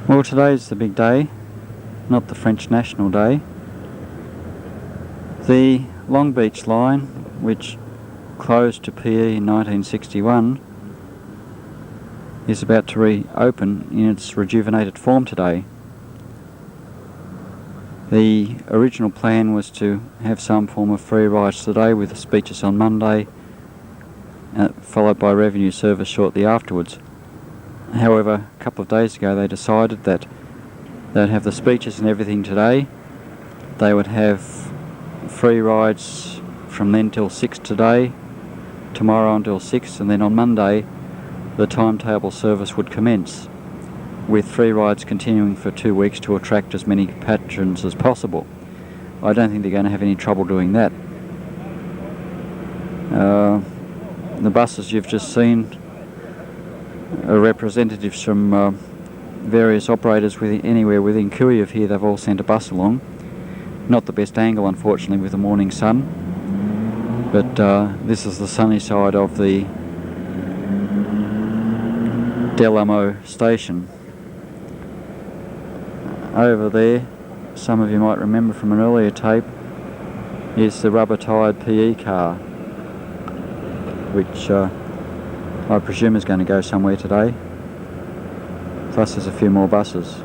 Well, today's the big day, not the French National Day. The Long Beach line, which closed to PE in 1961, is about to reopen in its rejuvenated form today. The original plan was to have some form of free rides today with the speeches on Monday, followed by revenue service shortly afterwards. However, a couple of days ago they decided that they'd have the speeches and everything today. They would have free rides from then till 6 today, tomorrow until 6, and then on Monday the timetable service would commence, with free rides continuing for 2 weeks to attract as many patrons as possible. I don't think they're going to have any trouble doing that. The buses you've just seen are representatives from various operators anywhere within Kui of here. They've all sent a bus along. Not the best angle, unfortunately, with the morning sun, but this is the sunny side of the Del Amo station. Over there, some of you might remember from an earlier tape, is the rubber-tired PE car, which I presume is going to go somewhere today. Plus there's a few more buses.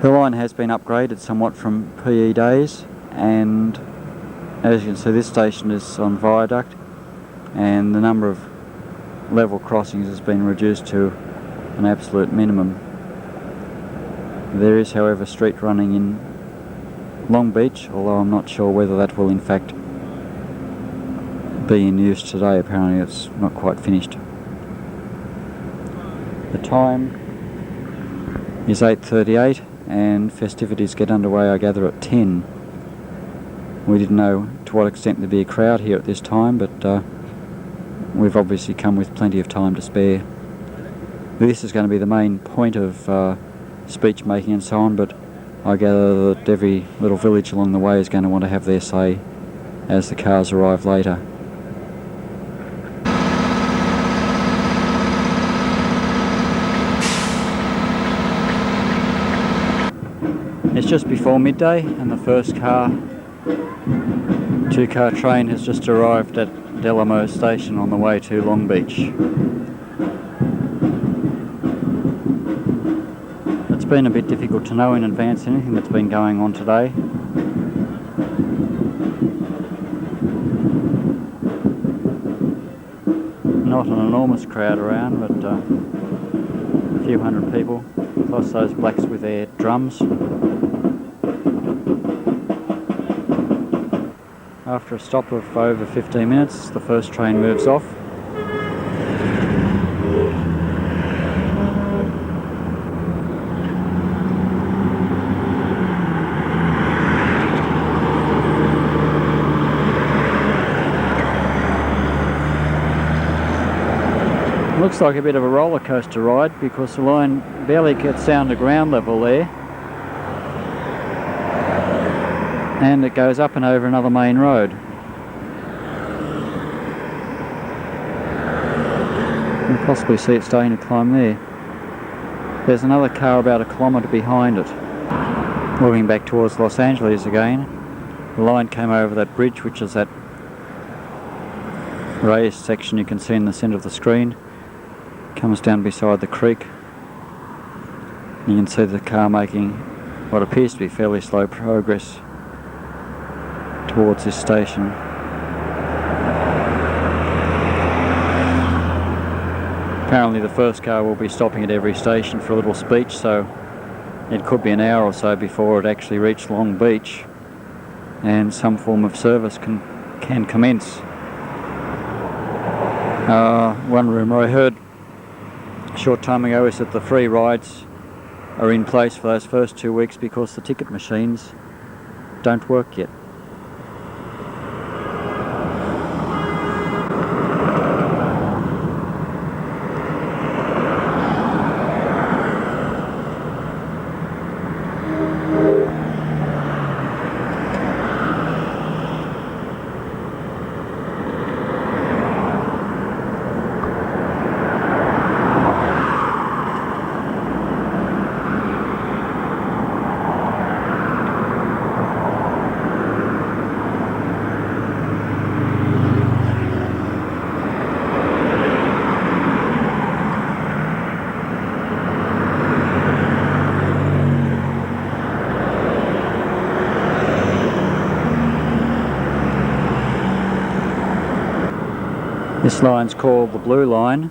The line has been upgraded somewhat from PE days, and as you can see, this station is on viaduct and the number of level crossings has been reduced to an absolute minimum. There is, however, street running in Long Beach, although I'm not sure whether that will in fact be in use today. Apparently it's not quite finished. The time is 8:38 and festivities get underway, I gather, at 10. We didn't know to what extent there'd be a crowd here at this time, but we've obviously come with plenty of time to spare. This is going to be the main point of speech making and so on, but I gather that every little village along the way is going to want to have their say as the cars arrive later. It's just before midday and the first two-car train has just arrived at Del Amo station on the way to Long Beach. It's been a bit difficult to know in advance anything that's been going on today. Not an enormous crowd around, but a few hundred people, plus those blacks with their drums. After a stop of over 15 minutes, the first train moves off. Looks like a bit of a roller coaster ride because the line barely gets down to ground level there. And it goes up and over another main road. You can possibly see it starting to climb there. There's another car about a kilometre behind it. Moving back towards Los Angeles again. The line came over that bridge, which is that raised section you can see in the centre of the screen. Comes down beside the creek. You can see the car making what appears to be fairly slow progress towards this station. Apparently the first car will be stopping at every station for a little speech, so it could be an hour or so before it actually reached Long Beach and some form of service can commence. One rumour I heard a short time ago is that the free rides are in place for those first 2 weeks because the ticket machines don't work yet. This line's called the Blue Line.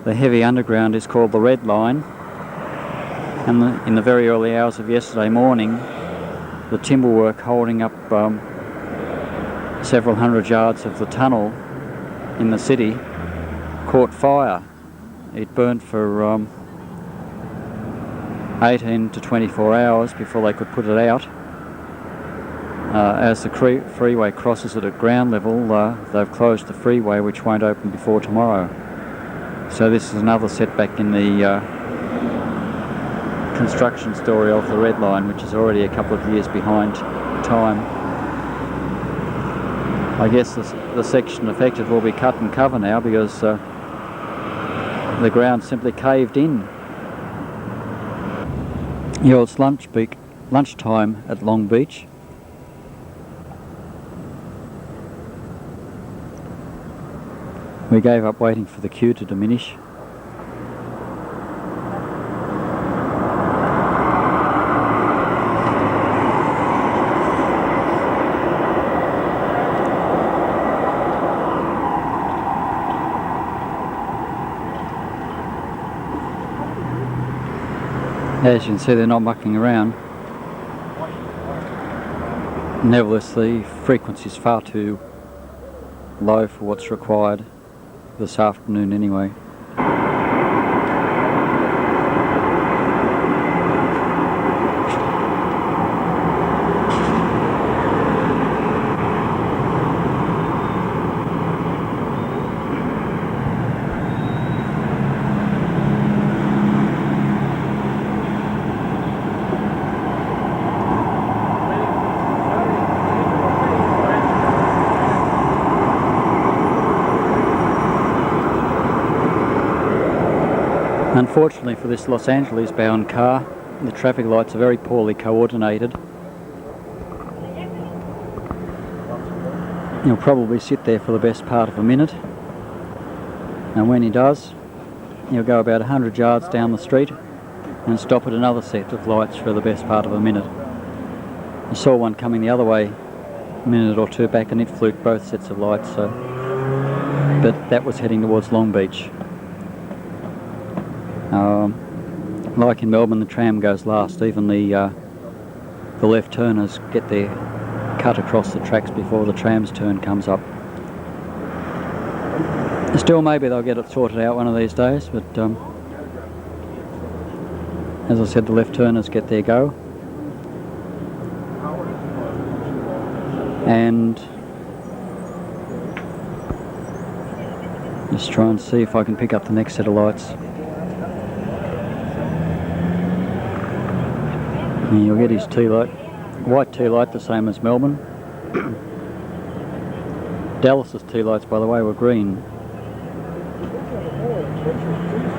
The heavy underground is called the Red Line. And in the very early hours of yesterday morning, the timber work holding up several hundred yards of the tunnel in the city caught fire. It burned for 18 to 24 hours before they could put it out. As the freeway crosses it at ground level, they've closed the freeway, which won't open before tomorrow. So this is another setback in the construction story of the Red Line, which is already a couple of years behind time. I guess the section affected will be cut and cover now because the ground simply caved in. It's lunchtime at Long Beach. We gave up waiting for the queue to diminish. As you can see, they're not mucking around. Nevertheless, the frequency is far too low for what's required this afternoon anyway. Unfortunately for this Los Angeles bound car, the traffic lights are very poorly coordinated. He'll probably sit there for the best part of a minute, and when he does, he'll go about 100 yards down the street and stop at another set of lights for the best part of a minute. I saw one coming the other way a minute or two back and it fluked both sets of lights, but that was heading towards Long Beach. Like in Melbourne, the tram goes last. Even the left turners get their cut across the tracks before the tram's turn comes up. Still, maybe they'll get it sorted out one of these days, but as I said, the left turners get their go. And just try and see if I can pick up the next set of lights. And you'll get his tea light, white tea light, the same as Melbourne. Dallas's tea lights, by the way, were green.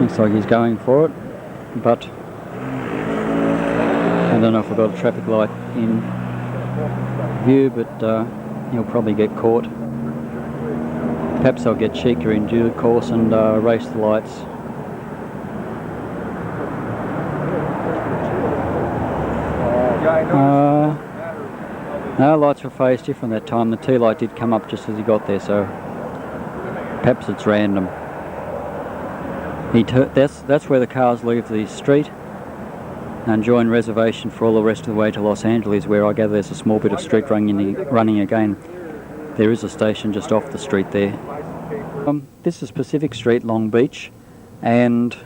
Looks like he's going for it, but I don't know if I've got a traffic light in view, but he'll probably get caught. Perhaps I'll get cheekier in due course and race the lights. No, lights were phased different that time. The tea light did come up just as he got there, so perhaps it's random. That's where the cars leave the street and join reservation for all the rest of the way to Los Angeles, where I gather there's a small bit of street running again. There is a station just off the street there. This is Pacific Street, Long Beach, and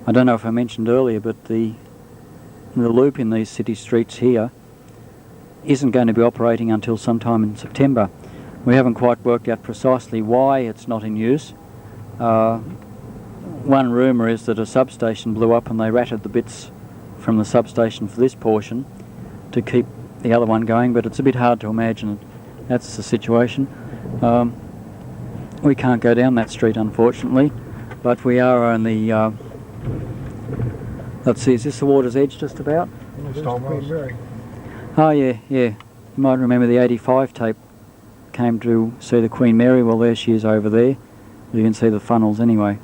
I don't know if I mentioned earlier, but the loop in these city streets here isn't going to be operating until sometime in September. We haven't quite worked out precisely why it's not in use. One rumour is that a substation blew up and they ratted the bits from the substation for this portion to keep the other one going, but it's a bit hard to imagine that's the situation. We can't go down that street, unfortunately, but we are on the let's see, is this the water's edge just about? Oh yeah. You might remember the 85 tape came to see the Queen Mary. Well, there she is over there. You can see the funnels anyway,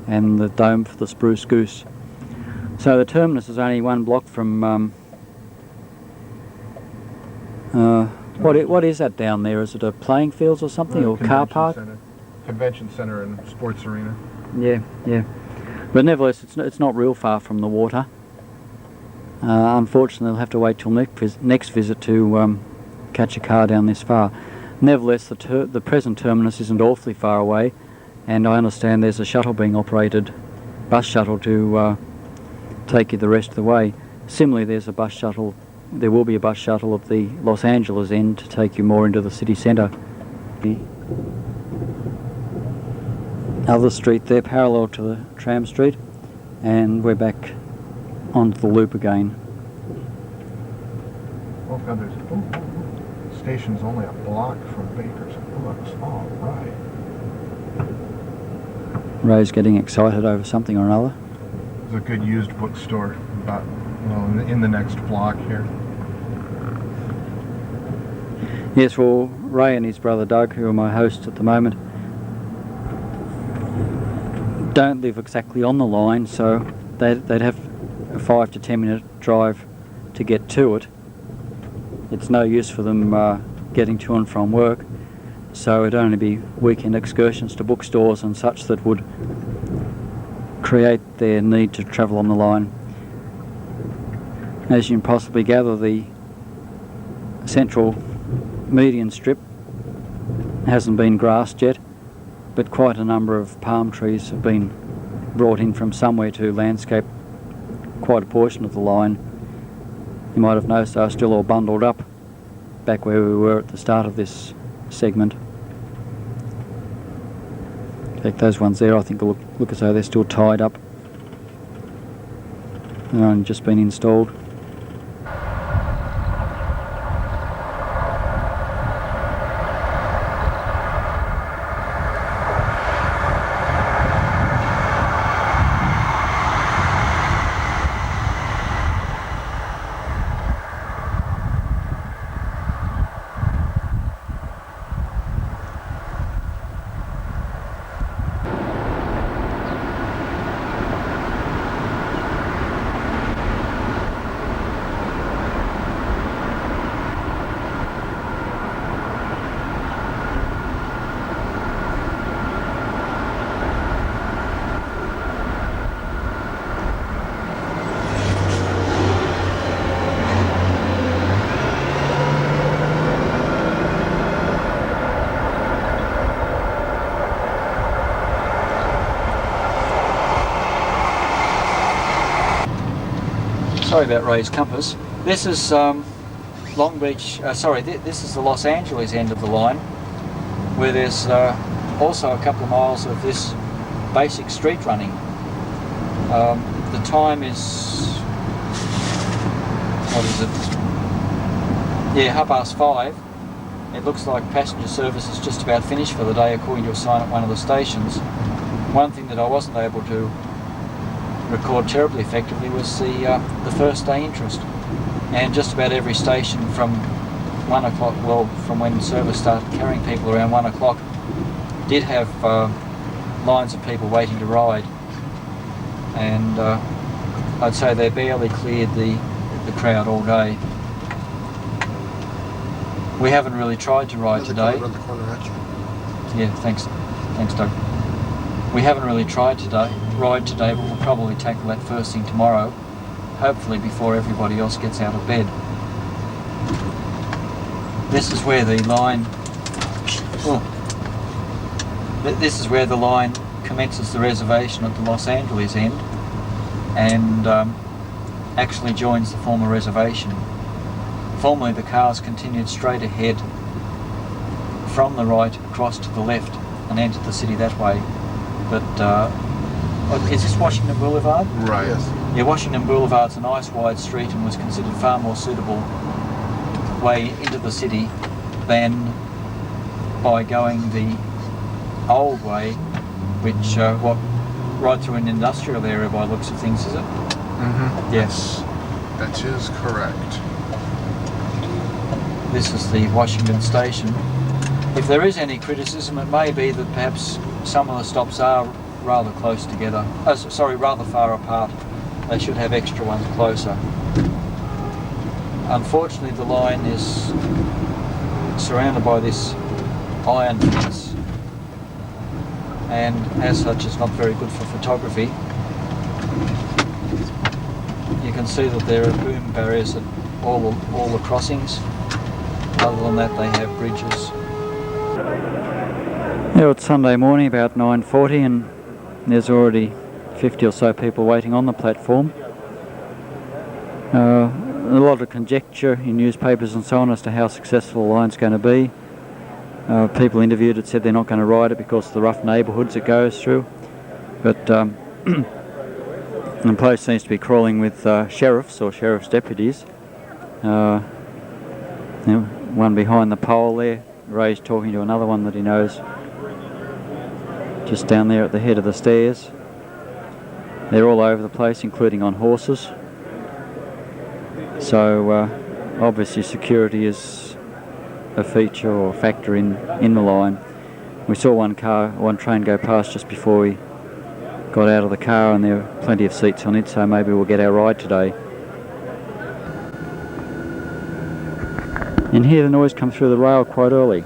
and the dome for the Spruce Goose. So the terminus is only one block from, What is that down there? Is it a playing fields or something, or car park? Convention center and sports arena. Yeah, yeah. But nevertheless, it's not real far from the water. Unfortunately, they'll have to wait till next visit to catch a car down this far. Nevertheless, the present terminus isn't awfully far away, and I understand there's a shuttle being operated, bus shuttle, to take you the rest of the way. Similarly, there will be a bus shuttle at the Los Angeles end to take you more into the city centre. The other street there, parallel to the tram street, and we're back onto the loop again. Oh God, the station's only a block from Baker's Books. All right. Ray's getting excited over something or another. There's a good used bookstore about, in the next block here. Yes, well, Ray and his brother Doug, who are my hosts at the moment, don't live exactly on the line, so they'd have a 5 to 10 minute drive to get to it. It's no use for them getting to and from work, so it'd only be weekend excursions to bookstores and such that would create their need to travel on the line. As you can possibly gather, the central median strip hasn't been grassed yet, but quite a number of palm trees have been brought in from somewhere to landscape quite a portion of the line. You might have noticed they are still all bundled up back where we were at the start of this segment. In fact, those ones there I think look as though they're still tied up. They've only just been installed. Sorry about Ray's compass. This is Long Beach, this is the Los Angeles end of the line, where there's also a couple of miles of this basic street running. The time is, what is it? Yeah, 5:30. It looks like passenger service is just about finished for the day according to a sign at one of the stations. One thing that I wasn't able to record terribly effectively was the first day interest, and just about every station from 1 o'clock, well, from when service started carrying people around 1 o'clock, did have lines of people waiting to ride, and I'd say they barely cleared the crowd all day. We haven't really tried to ride today. Around the corner at you. Yeah, thanks Doug. We haven't really tried to ride today, but we'll probably tackle that first thing tomorrow, hopefully before everybody else gets out of bed. This is where the line, this is where the line commences the reservation at the Los Angeles end, and actually joins the former reservation. Formerly the cars continued straight ahead from the right across to the left and entered the city that way. But is this Washington Boulevard? Right. Yes. Yeah, Washington Boulevard's a nice wide street and was considered far more suitable way into the city than by going the old way, which right through an industrial area by the looks of things, is it? Mm-hmm. Yes. That is correct. This is the Washington station. If there is any criticism, it may be that perhaps some of the stops are rather close together. Rather far apart. They should have extra ones closer. Unfortunately, the line is surrounded by this iron fence, and as such it's not very good for photography. You can see that there are boom barriers at all the crossings. Other than that, they have bridges. Yeah, it's Sunday morning about 9:40 and there's already 50 or so people waiting on the platform. A lot of conjecture in newspapers and so on as to how successful the line's going to be. People interviewed had said they're not going to ride it because of the rough neighbourhoods it goes through. But the place seems to be crawling with sheriffs or sheriff's deputies. One behind the pole there, Ray's talking to another one that he knows just down there at the head of the stairs. They're all over the place, including on horses. So obviously security is a feature or factor in the line. We saw one train go past just before we got out of the car, and there are plenty of seats on it, so maybe we'll get our ride today. And hear the noise come through the rail quite early.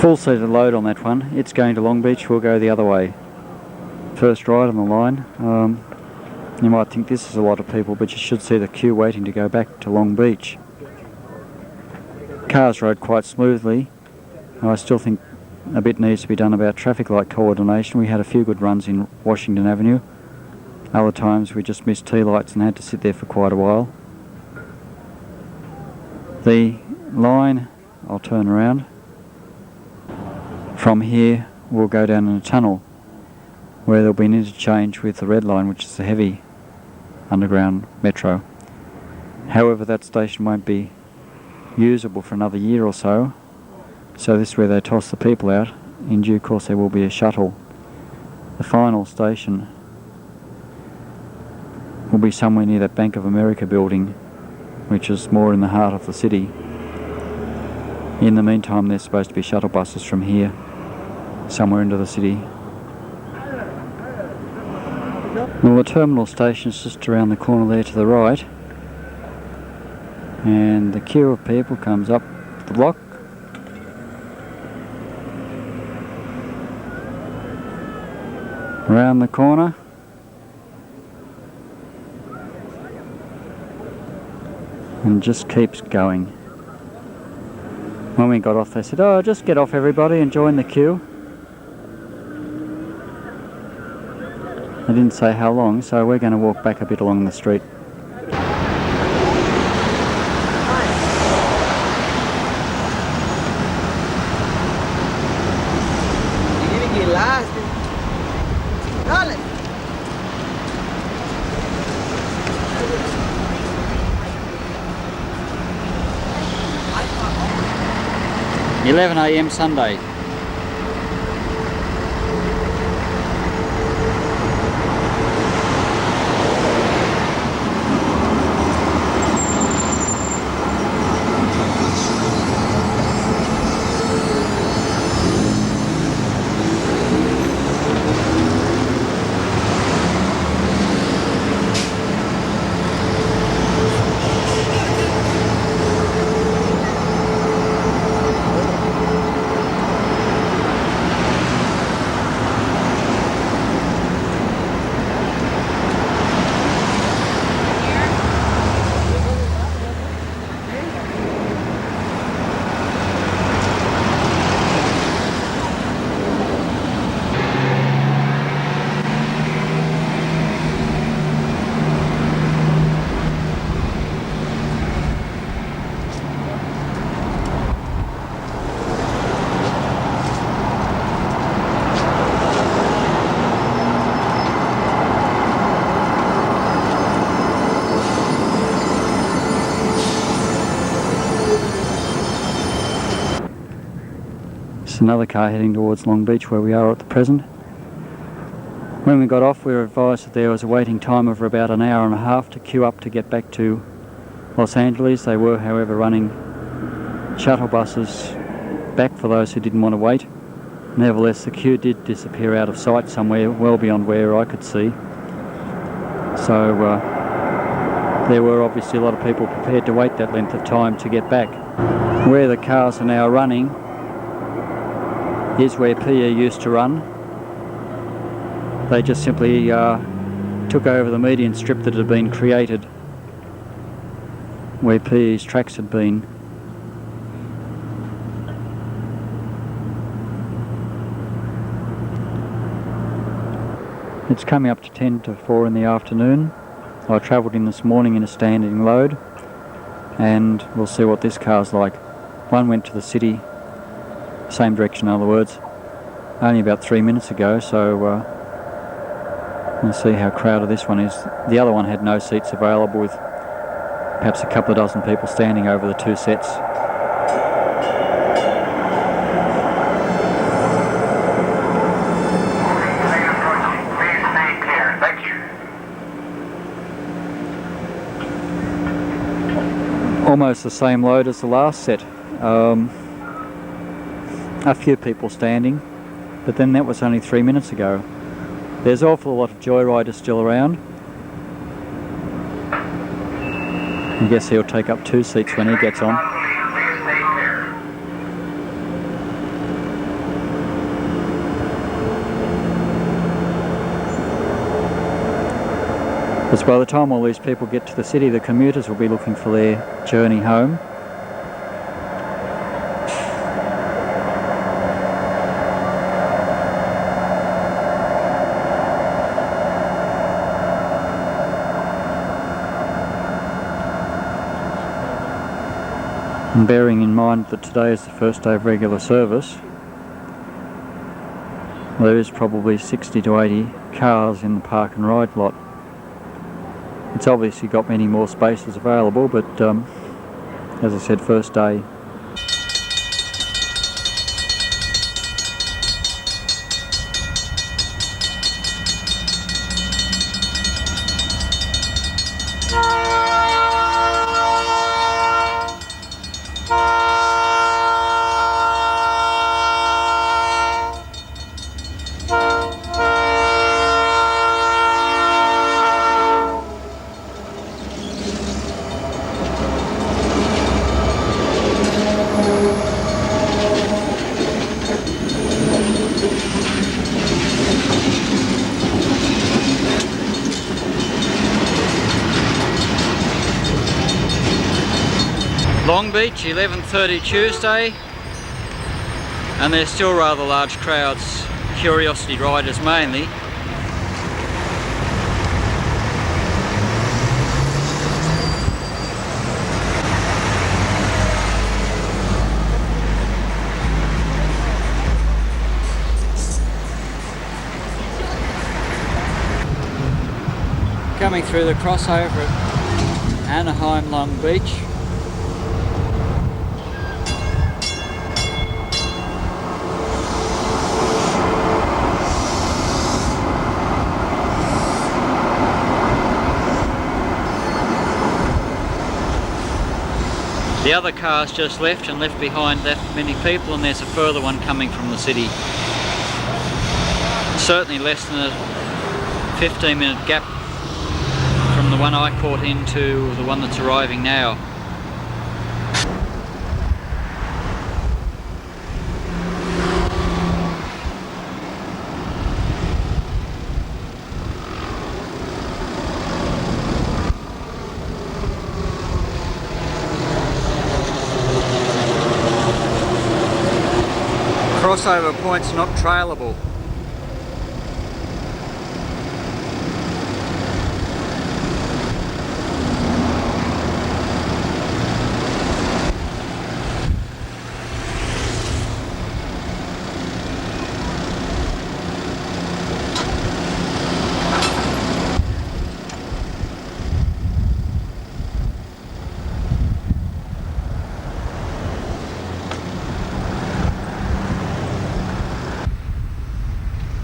Full seated load on that one. It's going to Long Beach, we'll go the other way. First ride on the line. You might think this is a lot of people, but you should see the queue waiting to go back to Long Beach. Cars rode quite smoothly. I still think a bit needs to be done about traffic light coordination. We had a few good runs in Washington Avenue. Other times we just missed T-lights and had to sit there for quite a while. The line, I'll turn around. From here we'll go down in a tunnel where there'll be an interchange with the Red Line, which is the heavy underground metro. However, that station won't be usable for another year or so, so this is where they toss the people out. In due course there will be a shuttle. The final station will be somewhere near that Bank of America building, which is more in the heart of the city. In the meantime, there's supposed to be shuttle buses from here somewhere into the city. Well, the terminal station is just around the corner there to the right, and the queue of people comes up the block. Around the corner. And just keeps going. When we got off, they said, "Oh, just get off everybody and join the queue." They didn't say how long, so we're going to walk back a bit along the street. Dale. 11 AM Sunday. another car heading towards Long Beach where we are at the present. When we got off, we were advised that there was a waiting time of about an hour and a half to queue up to get back to Los Angeles. They were, however, running shuttle buses back for those who didn't want to wait. Nevertheless, the queue did disappear out of sight somewhere well beyond where I could see. So there were obviously a lot of people prepared to wait that length of time to get back. Where the cars are now running is where PE used to run. They just simply took over the median strip that had been created where PE's tracks had been. It's coming up to 10 to 4 in the afternoon. I travelled in this morning in a standing load, and we'll see what this car's like. One went to the city, same direction in other words, only about 3 minutes ago, so we'll see how crowded this one is. The other one had no seats available, with perhaps a couple of dozen people standing over the two sets. Almost the same load as the last set. A few people standing, but then that was only 3 minutes ago. There's an awful lot of joyriders still around. I guess he'll take up 2 seats when he gets on. Because by the time all these people get to the city, the commuters will be looking for their journey home. And bearing in mind that today is the first day of regular service, there is probably 60 to 80 cars in the park and ride lot. It's obviously got many more spaces available, but as I said, first day. Long Beach, 11:30 Tuesday, and there's still rather large crowds, curiosity riders mainly. Coming through the crossover at Anaheim, Long Beach. The other car's just left and left behind that many people, and there's a further one coming from the city. Certainly less than a 15-minute gap from the one I caught into the one that's arriving now. Crossover point's not trailable.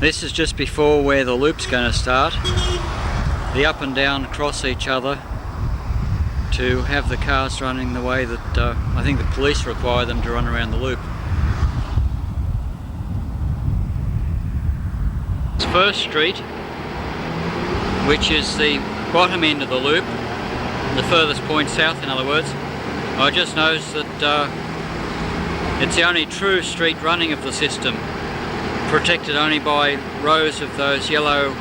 This is just before where the loop's going to start. The up and down cross each other to have the cars running the way that I think the police require them to run around the loop. It's First Street, which is the bottom end of the loop, the furthest point south in other words. I just noticed that it's the only true street running of the system, protected only by rows of those yellow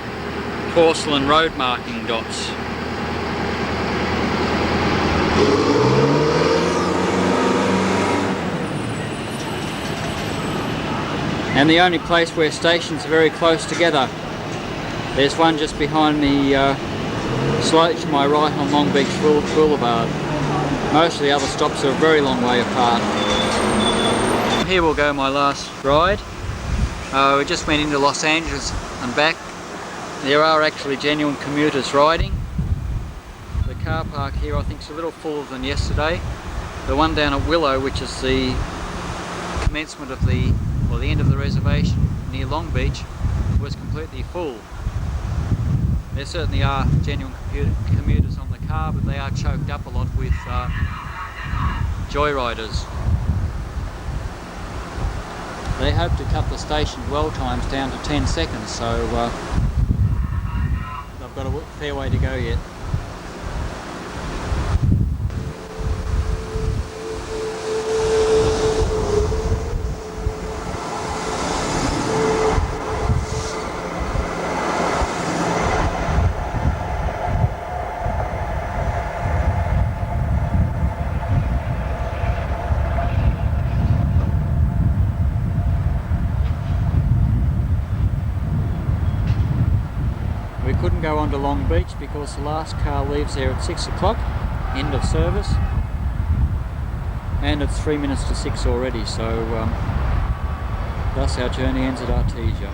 porcelain road marking dots. And the only place where stations are very close together. There's one just behind me, slightly to my right on Long Beach Boulevard. Most of the other stops are a very long way apart. Here will go my last ride. We just went into Los Angeles and back. There are actually genuine commuters riding. The car park here I think is a little fuller than yesterday. The one down at Willow, which is the commencement of the end of the reservation near Long Beach, was completely full. There certainly are genuine commuters on the car, but they are choked up a lot with joyriders. They hope to cut the station dwell times down to 10 seconds, so they've got a fair way to go yet. We couldn't go on to Long Beach because the last car leaves there at 6 o'clock, end of service, and it's 3 minutes to 6 already, so thus our journey ends at Artesia.